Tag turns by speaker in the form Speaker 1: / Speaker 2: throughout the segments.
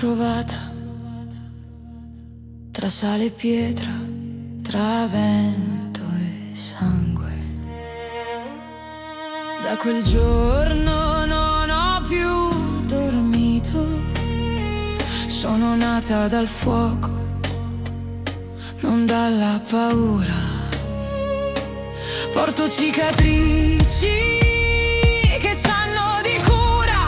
Speaker 1: trovata tra sale e pietra, tra vento e sangue. Da quel giorno non ho più dormito, sono nata dal fuoco, non dalla paura. Porto cicatrici che sanno di cura,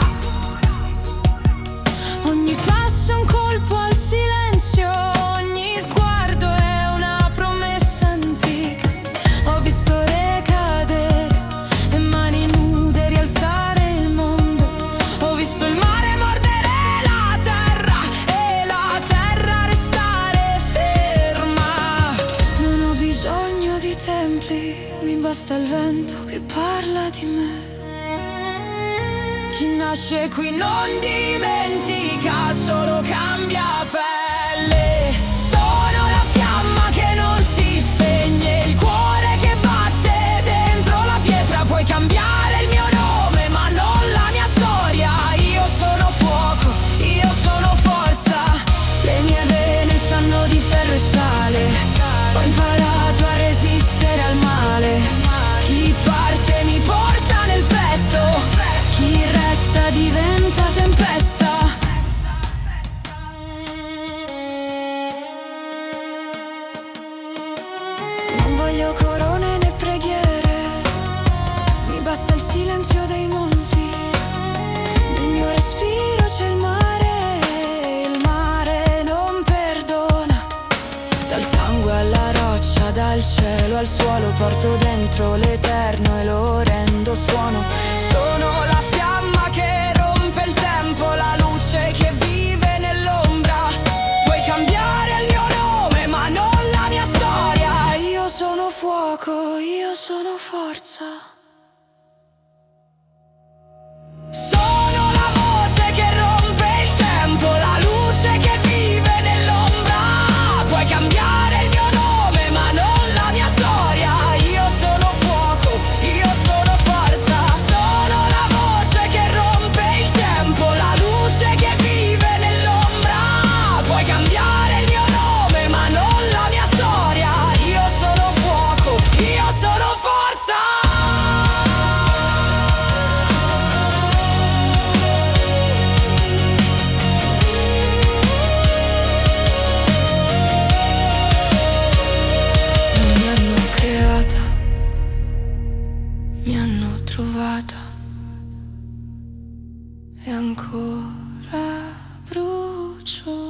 Speaker 1: ogni passo è un colpo al silenzio, ogni sguardo è una promessa antica. Ho visto re cadere e mani nude rialzare il mondo, ho visto il mare mordere la terra e la terra restare ferma. Non ho bisogno di templi, mi basta il vento che parla di me. Chi nasce qui non dimentica, solo cambia pelle. Sono la fiamma che non si spegne, il cuore che batte dentro la pietra. Puoi cambiare il mio nome ma non la mia storia. Io sono fuoco, io sono forza, le mie vene sanno di ferro e sale. Ho imparato a resistere al male. Chi parte mi porta nel petto, chi resta diventa tempesta. Non voglio corone né preghiere, mi basta il silenzio dei monti. Nel mio respiro c'è il mare non perdona. Dal sangue alla roccia, dal cielo al suolo, porto dentro l'eterno e lo rendo suono. Sono la fiamma che rompe il tempo, la luce che vive nell'ombra. Puoi cambiare il mio nome ma non la mia storia. Io sono fuoco, io sono forza. Sono la voce che rompe il tempo, la luce che vive nell'ombra. Puoi cambiare il mio nome ma non la mia storia. Io sono fuoco, io sono forza. Sono la voce che rompe il tempo, la luce che vive nell'ombra. Puoi cambiare il mio nome ma non la mia storia. Io sono fuoco, io sono forza. Non mi hanno creata, mi hanno trovata e ancora brucio.